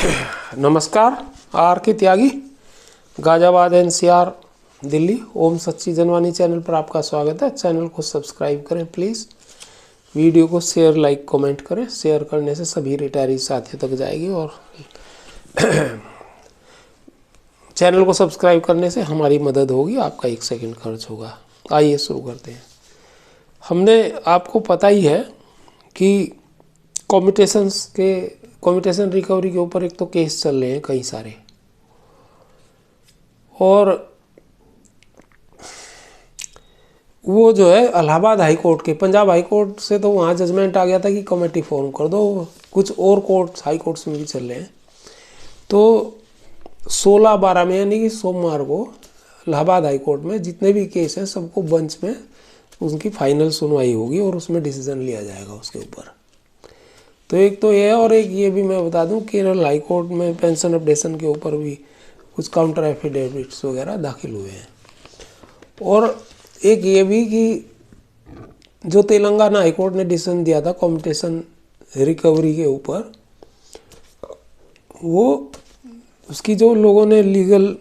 नमस्कार। आर के त्यागी, गाजियाबाद एनसीआर दिल्ली। ओम सच्ची जनवानी चैनल पर आपका स्वागत है। चैनल को सब्सक्राइब करें प्लीज़। वीडियो को शेयर, लाइक, कमेंट करें। शेयर करने से सभी रिटायरी साथियों तक जाएगी और चैनल को सब्सक्राइब करने से हमारी मदद होगी, आपका 1 सेकंड खर्च होगा। आइए शुरू करते हैं। हमने आपको पता ही है कि कम्यूटेशन रिकवरी के ऊपर एक तो केस चल रहे हैं कई सारे, और वो जो है इलाहाबाद हाई कोर्ट के, पंजाब हाई कोर्ट से तो वहाँ जजमेंट आ गया था कि कमेटी फॉर्म कर दो। कुछ और कोर्ट्स, हाई कोर्ट्स में भी चल रहे हैं। तो 16/12 में यानी कि सोमवार को इलाहाबाद हाई कोर्ट में जितने भी केस हैं सबको बेंच में उनकी फाइनल सुनवाई होगी और उसमें डिसीजन लिया जाएगा उसके ऊपर। तो एक तो ये है, और एक ये भी मैं बता दूं, केरल हाई कोर्ट में पेंशन अपडेशन के ऊपर भी कुछ काउंटर एफिडेविट्स वगैरह दाखिल हुए हैं। और एक ये भी कि जो तेलंगाना हाई कोर्ट ने डिसीजन दिया था कम्यूटेशन रिकवरी के ऊपर, वो उसकी जो लोगों ने लीगल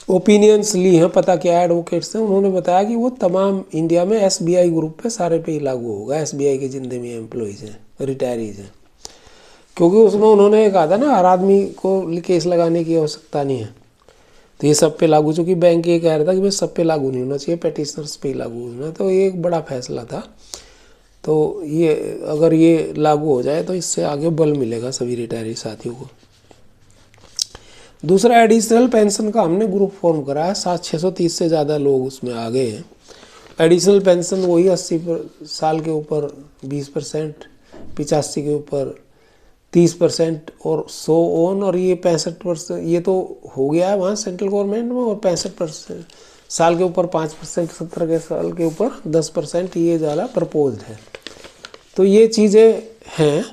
ओपिनियंस ली हैं, पता क्या एडवोकेट्स हैं, उन्होंने बताया कि वो तमाम इंडिया में एसबीआई ग्रुप पे सारे पे ही लागू होगा। एसबीआई के जितने भी एम्प्लॉयज़ हैं, रिटायरीज हैं, क्योंकि उसमें उन्होंने कहा था ना हर आदमी को केस लगाने की आवश्यकता नहीं है। तो ये सब पे लागू, चूँकि बैंक ये कह रहा था कि भाई सब पे लागू नहीं होना चाहिए, पेटिशनर्स पे ही लागू होना। तो ये एक बड़ा फैसला था। तो ये अगर ये लागू हो जाए तो इससे आगे बल मिलेगा सभी रिटायरी साथियों को। दूसरा, एडिशनल पेंशन का हमने ग्रुप फॉर्म करा है। 630 से ज़्यादा लोग उसमें आ गए हैं। एडिशनल पेंशन वही 80 साल के ऊपर 20%, 85 के ऊपर 30% और 100 ऑन, और ये 65%, ये तो हो गया है वहाँ सेंट्रल गवर्नमेंट में। और 65% साल के ऊपर 5%, 70 के साल के ऊपर 10%, ये ज़्यादा प्रपोज्ड है। तो ये चीज़ें हैं,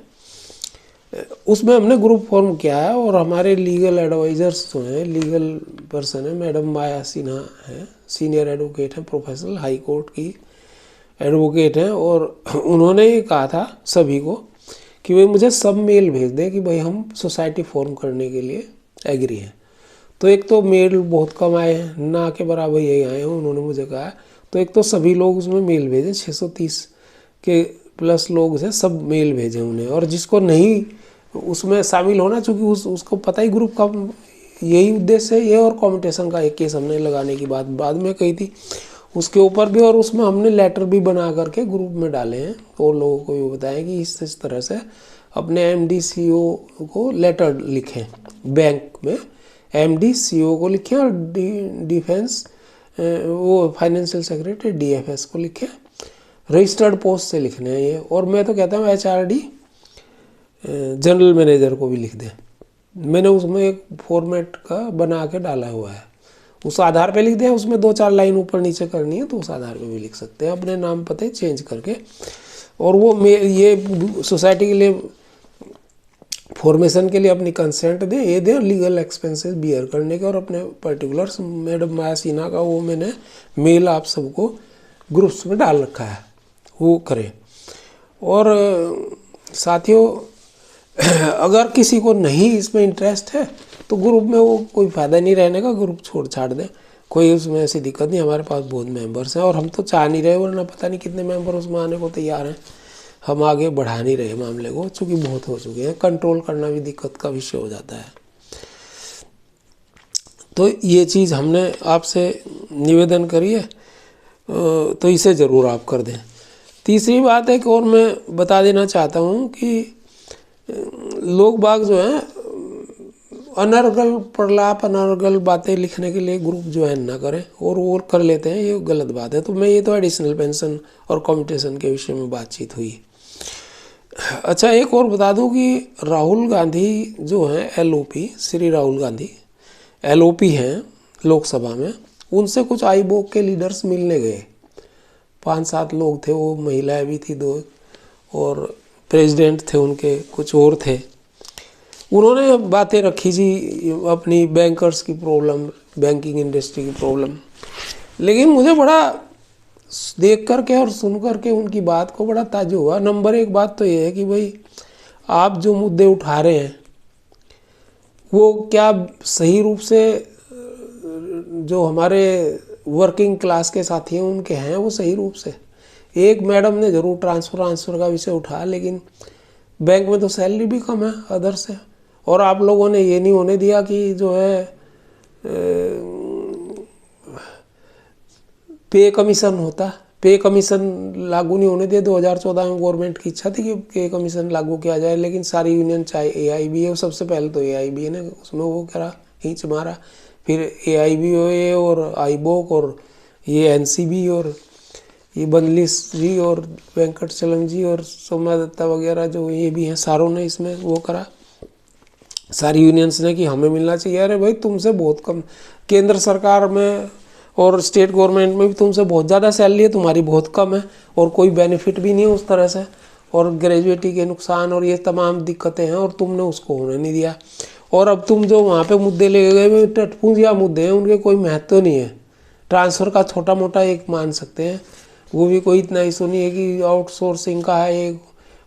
उसमें हमने ग्रुप फॉर्म किया है। और हमारे लीगल एडवाइज़र्स जो हैं, लीगल पर्सन है, मैडम माया सिन्हा है, सीनियर एडवोकेट हैं, प्रोफेशनल हाई कोर्ट की एडवोकेट हैं। और उन्होंने ये कहा था सभी को कि भाई मुझे सब मेल भेज दें कि भाई हम सोसाइटी फॉर्म करने के लिए एग्री हैं। तो एक तो मेल बहुत कम आए हैं, ना के बराबर यही आए हैं, उन्होंने मुझे कहा। तो एक तो सभी लोग उसमें मेल भेजें, 630 के प्लस लोग हैं, सब मेल भेजें उन्हें। और जिसको नहीं उसमें शामिल होना, चूँकि उसको पता ही ग्रुप का यही उद्देश्य है ये, और कम्यूटेशन का एक केस हमने लगाने की बात बाद में कही थी उसके ऊपर भी। और उसमें हमने लेटर भी बना करके ग्रुप में डाले हैं और लोगों को भी बताया कि इस तरह से अपने एमडी सीईओ को लेटर लिखें, बैंक में एमडी सीईओ को लिखें, और डिफेंस वो फाइनेंशियल सेक्रेटरी डीएफएस को लिखें। रजिस्टर्ड पोस्ट से लिखने हैं ये। और मैं तो कहता हूँ एचआरडी जनरल मैनेजर को भी लिख दें। मैंने उसमें एक फॉर्मेट का बना के डाला हुआ है, उस आधार पे लिख दें। उसमें 2-4 लाइन ऊपर नीचे करनी है तो उस आधार पे भी लिख सकते हैं, अपने नाम पते चेंज करके। और वो ये सोसाइटी के लिए फॉर्मेशन के लिए अपनी कंसेंट दें, ये दें, लीगल एक्सपेंसेस बियर करने के, और अपने पर्टिकुलर्स। मैडम माया सिन्हा का वो मैंने मेल आप सबको ग्रुप्स में डाल रखा है, वो करें। और साथियों, अगर किसी को नहीं इसमें इंटरेस्ट है तो ग्रुप में वो कोई फ़ायदा नहीं रहने का, ग्रुप छोड़ छाड़ दें, कोई उसमें ऐसी दिक्कत नहीं। हमारे पास बहुत मेंबर्स हैं और हम तो चाह नहीं रहे, वरना पता नहीं कितने मेंबर उसमें आने को तैयार हैं। हम आगे बढ़ा नहीं रहे मामले को, चूँकि बहुत हो चुके हैं। कंट्रोल करना भी दिक्कत का विषय हो जाता है। तो ये चीज़ हमने आपसे निवेदन करी है, तो इसे ज़रूर आप कर दें। तीसरी बात एक और मैं बता देना चाहता हूँ कि लोग बाग जो हैं अनर्गल प्रलाप, अनर्गल बातें लिखने के लिए ग्रुप ज्वाइन ना करें, और वो कर लेते हैं, ये गलत बात है। तो मैं ये तो एडिशनल पेंशन और कम्यूटेशन के विषय में बातचीत हुई। अच्छा, एक और बता दूं कि राहुल गांधी जो हैं एलओपी, श्री राहुल गांधी एलओपी हैं लोकसभा में, उनसे कुछ आईबोक के लीडर्स मिलने गए। 5-7 लोग थे, वो महिलाएं भी थी 2, और प्रेसिडेंट थे उनके, कुछ और थे। उन्होंने बातें रखी जी अपनी बैंकर्स की प्रॉब्लम, बैंकिंग इंडस्ट्री की प्रॉब्लम। लेकिन मुझे बड़ा देख करके और सुन करके उनकी बात को बड़ा ताज्जुब हुआ। नंबर 1 बात तो ये है कि भाई आप जो मुद्दे उठा रहे हैं वो क्या सही रूप से जो हमारे वर्किंग क्लास के साथी हैं उनके हैं वो सही रूप से? एक मैडम ने ज़रूर ट्रांसफ़र का विषय उठाया, लेकिन बैंक में तो सैलरी भी कम है अदर से, और आप लोगों ने ये नहीं होने दिया कि जो है पे कमीशन होता, पे कमीशन लागू नहीं होने दिया। 2014 में गवर्नमेंट की इच्छा थी कि पे कमीशन लागू किया जाए, लेकिन सारी यूनियन चाहे AIB है, सबसे पहले तो AIB ने उसमें वो करा, खींच मारा, फिर AIBOA और आईबोक और ये NCB और ये बनलिस जी और वेंकटचलम जी और सौम्या दत्ता वगैरह जो ये भी हैं, सारों ने इसमें वो करा, सारी यूनियंस ने कि हमें मिलना चाहिए। अरे भाई तुमसे बहुत कम, केंद्र सरकार में और स्टेट गवर्नमेंट में भी तुमसे बहुत ज़्यादा सैलरी है, तुम्हारी बहुत कम है और कोई बेनिफिट भी नहीं है उस तरह से, और ग्रेजुएटी के नुकसान और ये तमाम दिक्कतें हैं, और तुमने उसको होने नहीं दिया। और अब तुम जो वहाँ पे मुद्दे ले गए टटपूंजिया मुद्दे हैं, उनके कोई महत्व नहीं है। ट्रांसफ़र का छोटा मोटा एक मान सकते हैं, वो भी कोई इतना इशू नहीं है कि आउटसोर्सिंग का है एक,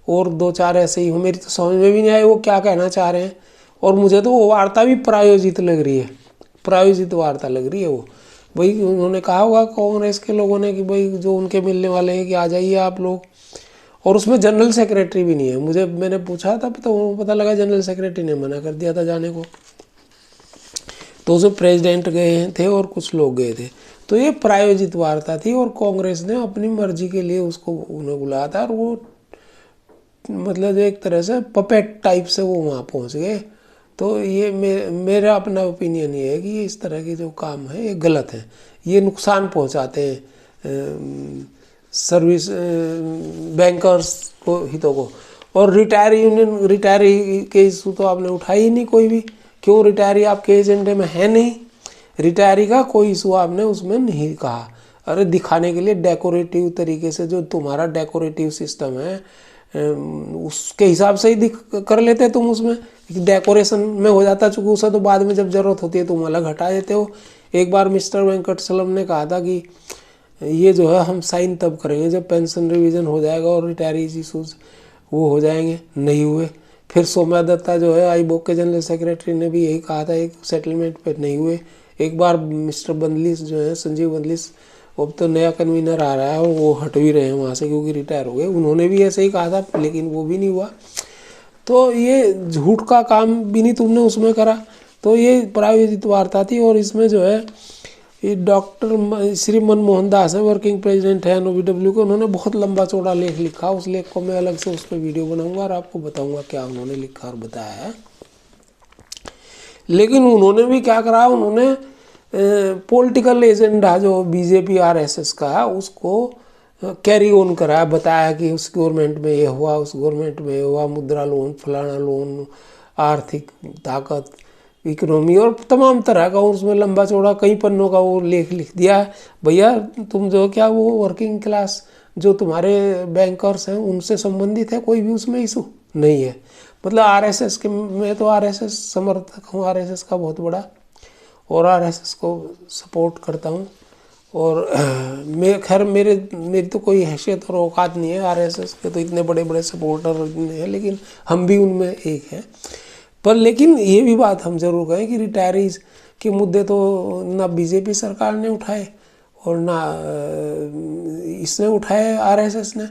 और दो चार ऐसे ही हो। मेरी तो समझ में भी नहीं आए वो क्या कहना चाह रहे हैं, और मुझे तो वो वार्ता भी प्रायोजित लग रही है, प्रायोजित वार्ता लग रही है वो। भाई उन्होंने कहा होगा कांग्रेस के लोगों ने कि भाई जो उनके मिलने वाले हैं कि आ जाइए आप लोग, और उसमें जनरल सेक्रेटरी भी नहीं है। मैंने पूछा था तो पता लगा जनरल सेक्रेटरी ने मना कर दिया था जाने को, तो उसमें प्रेसिडेंट गए थे और कुछ लोग गए थे। तो ये प्रायोजित वार्ता थी और कांग्रेस ने अपनी मर्जी के लिए उसको उन्हें बुलाया था, और वो मतलब एक तरह से पपेट टाइप से वो वहाँ पहुँच गए। तो ये मेरा अपना ओपिनियन ये है कि ये इस तरह के जो काम है ये गलत है, ये नुकसान पहुँचाते हैं सर्विस बैंकर्स को, हितों को। और रिटायरी के इशू तो आपने उठाई ही नहीं कोई भी, क्यों? रिटायरी आपके एजेंडे में है नहीं, रिटायरी का कोई इशू आपने उसमें नहीं कहा। अरे दिखाने के लिए डेकोरेटिव तरीके से, जो तुम्हारा डेकोरेटिव सिस्टम है उसके हिसाब से ही कर लेते तुम, उसमें डेकोरेशन में हो जाता, चूँकि उसे तो बाद में जब ज़रूरत होती है तुम अलग हटा देते हो। एक बार मिस्टर वेंकटचलम ने कहा था कि ये जो है हम साइन तब करेंगे जब पेंशन रिवीजन हो जाएगा और रिटायरीज इशूज़ वो हो जाएंगे, नहीं हुए। फिर सौम्या दत्ता जो है आईबोक के जनरल सेक्रेटरी ने भी यही कहा था, एक सेटलमेंट पे नहीं हुए। एक बार मिस्टर बंदलिस जो है, संजीव बंदलिस, अब तो नया कन्वीनर आ रहा है और वो हट भी रहे हैं वहाँ से क्योंकि रिटायर हो गए, उन्होंने भी ऐसे ही कहा था, लेकिन वो भी नहीं हुआ। तो ये झूठ का काम भी नहीं तुमने उसमें करा, तो ये प्रायोजित वार्ता थी। और इसमें जो है ये डॉक्टर श्री मनमोहन दास है, वर्किंग प्रेसिडेंट है NOVW को, उन्होंने बहुत लंबा चौड़ा लेख लिखा। उस लेख को मैं अलग से उस पर वीडियो बनाऊंगा और आपको बताऊंगा क्या उन्होंने लिखा और बताया है। लेकिन उन्होंने भी क्या करा, उन्होंने पॉलिटिकल एजेंडा जो BJP RSS का है उसको कैरी ऑन करा, बताया कि उस गवर्नमेंट में ये हुआ, उस गवर्नमेंट में ये हुआ, मुद्रा लोन, फलाना लोन, आर्थिक ताकत, इकोनॉमी और तमाम तरह का उसमें लंबा चौड़ा कई पन्नों का वो लेख लिख दिया। भैया तुम जो क्या वो वर्किंग क्लास जो तुम्हारे बैंकर्स हैं उनसे संबंधित है, कोई भी उसमें इशू नहीं है। मतलब RSS के, मैं तो RSS समर्थक हूँ, RSS का बहुत बड़ा, और RSS को सपोर्ट करता हूँ। और मैं खैर मेरी तो कोई हैसियत और औकात नहीं है, RSS के तो इतने बड़े बड़े सपोर्टर हैं, लेकिन हम भी उनमें एक हैं। पर लेकिन ये भी बात हम जरूर कहें कि रिटायरीज के मुद्दे तो ना BJP सरकार ने उठाए और ना इसने उठाए RSS ने।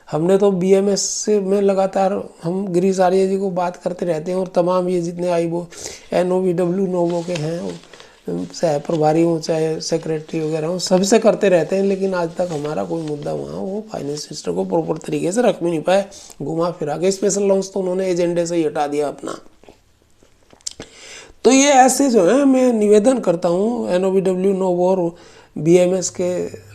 हमने तो BMS से में लगातार हम गिरीश आर्य जी को बात करते रहते हैं, और तमाम ये जितने NOVW नोवो के हैं चाहे प्रभारी हो चाहे सेक्रेटरी वगैरह हो, सबसे करते रहते हैं, लेकिन आज तक हमारा कोई मुद्दा वहाँ वो फाइनेंस मिनिस्टर को प्रॉपर तरीके से रख भी नहीं पाए, घुमा फिरा के। स्पेशल लोन्स तो उन्होंने एजेंडे से ही हटा दिया अपना। तो ये ऐसे जो है मैं निवेदन करता हूँ NOVW नोवो और BMS के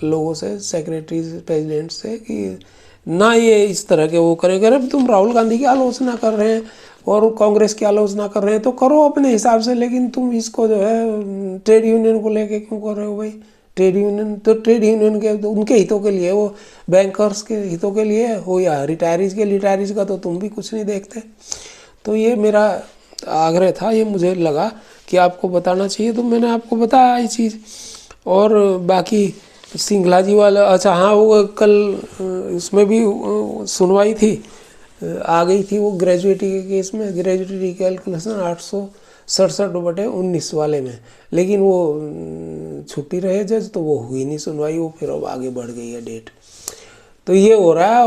लोगों से, सेक्रेटरी प्रेसिडेंट से, कि ना ये इस तरह के वो करें। अगर तुम राहुल गांधी की आलोचना कर रहे हैं और कांग्रेस की आलोचना कर रहे हैं तो करो अपने हिसाब से, लेकिन तुम इसको जो है ट्रेड यूनियन को लेके क्यों कर रहे हो भाई? ट्रेड यूनियन तो ट्रेड यूनियन के तो उनके हितों के लिए, वो बैंकर्स के हितों के लिए हो या रिटायरीज का तो तुम भी कुछ नहीं देखते। तो ये मेरा आग्रह था, ये मुझे लगा कि आपको बताना चाहिए, तो मैंने आपको बताया ये चीज़। और बाकी सिंगला जी वाला, अच्छा हाँ, वो कल उसमें भी सुनवाई थी आ गई थी वो ग्रेजुएटी के केस में, ग्रेजुएटी कैलकुलेशन 867/19 वाले में, लेकिन वो छुट्टी रहे जज तो वो हुई नहीं सुनवाई, वो फिर अब आगे बढ़ गई है डेट। तो ये हो रहा है।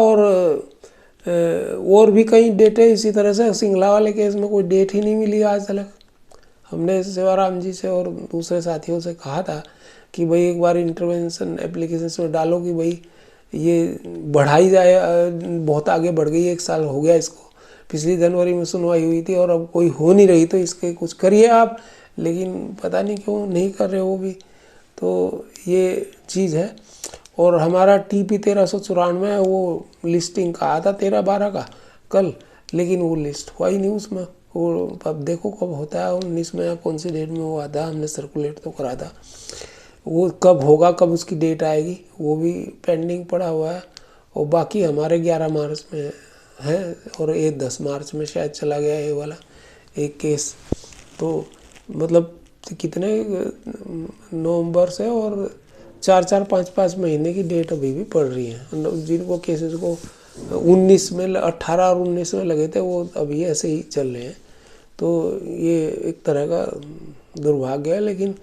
और भी कई डेट है इसी तरह से। सिंगला वाले केस में कोई डेट ही नहीं मिली आज तक। हमने सेवाराम जी से और दूसरे साथियों से कहा था कि भाई एक बार इंटरवेंशन एप्लीकेशन में डालो कि भाई ये बढ़ाई जाए, बहुत आगे बढ़ गई, 1 साल हो गया इसको, पिछली जनवरी में सुनवाई हुई थी और अब कोई हो नहीं रही, तो इसके कुछ करिए आप। लेकिन पता नहीं क्यों नहीं कर रहे वो भी। तो ये चीज़ है। और हमारा TP 1394 है, वो लिस्टिंग का आता 13/12 का कल, लेकिन वो लिस्ट हुआ ही नहीं उसमें। वो अब देखो कब होता है, 19 में या कौन सी डेट में वो आता, हमने सर्कुलेट तो करा था। वो कब होगा, कब उसकी डेट आएगी, वो भी पेंडिंग पड़ा हुआ है। और बाकी हमारे 11 मार्च में है और ये 10 मार्च में शायद चला गया ये वाला एक केस। तो मतलब कितने नवंबर से और 4-4, 5-5 महीने की डेट अभी भी पड़ रही है। जिनको केसेस को 19 में 18 और 19 में लगे थे वो अभी ऐसे ही चल रहे हैं। तो ये एक तरह का दुर्भाग्य है। लेकिन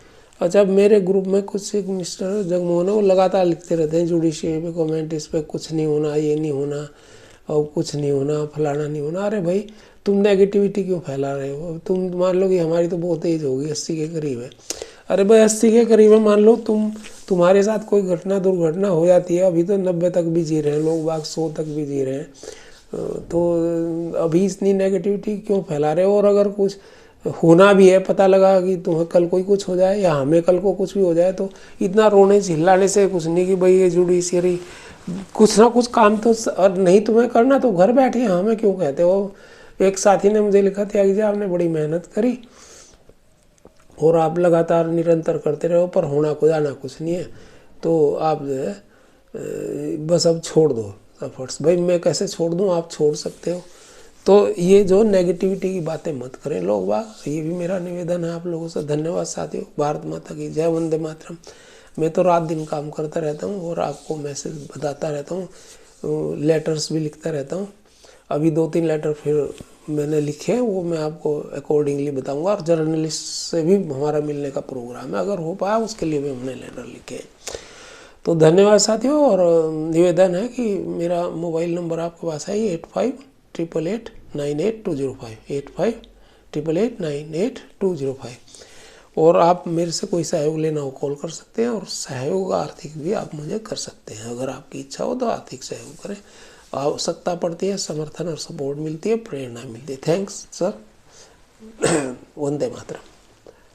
अच्छा, मेरे ग्रुप में कुछ एक मिस्टर जगमोहन है, वो लगातार लिखते रहते हैं जुडिशरी पे कमेंट, इस पर कुछ नहीं होना, ये नहीं होना और कुछ नहीं होना, फलाना नहीं होना। अरे भाई तुम नेगेटिविटी क्यों फैला रहे हो? तुम मान लो कि हमारी तो बहुत एज होगी, 80 के करीब है। अरे भाई 80 के करीब है, मान लो तुम्हारे साथ कोई दुर्घटना हो जाती है, अभी तो 90 तक भी जी रहे हैं लोग, 100 तक भी जी रहे हैं। तो अभी इतनी नेगेटिविटी क्यों फैला रहे हो? और अगर कुछ होना भी है, पता लगा कि तुम्हें कल कोई कुछ हो जाए या हमें कल को कुछ भी हो जाए, तो इतना रोने चिल्लाने से कुछ नहीं कि भाई ये जुडिशरी कुछ ना कुछ काम तो और नहीं तुम्हें करना तो घर बैठे हमें क्यों कहते हो? एक साथी ने मुझे लिखा त्यागी जी आपने बड़ी मेहनत करी और आप लगातार निरंतर करते रहो, पर होना खुदा कुछ नहीं है, तो आप जो है बस अब छोड़ दो एफर्ट्स। भाई मैं कैसे छोड़ दूं, आप छोड़ सकते हो। तो ये जो नेगेटिविटी की बातें मत करें लोग बाग, ये भी मेरा निवेदन है आप लोगों से। धन्यवाद साथियों। भारत माता की जय, वंदे मातरम। मैं तो रात दिन काम करता रहता हूँ और आपको मैसेज बताता रहता हूँ, लेटर्स भी लिखता रहता हूँ। अभी 2-3 लेटर फिर मैंने लिखे हैं, वो मैं आपको अकॉर्डिंगली बताऊंगा। और जर्नलिस्ट से भी हमारा मिलने का प्रोग्राम है, अगर हो पाया उसके लिए भी हमने लेटर लिखे हैं। तो धन्यवाद साथियों। और निवेदन है कि मेरा मोबाइल नंबर आपके पास है 8588898205, 8588898205। और आप मेरे से कोई सहयोग लेना हो कॉल कर सकते हैं, और सहयोग आर्थिक भी आप मुझे कर सकते हैं। अगर आपकी इच्छा हो तो आर्थिक सहयोग करें, आवश्यकता पड़ती है, समर्थन और सपोर्ट मिलती है, प्रेरणा मिलती है। Thanks sir. वंदे मातरम।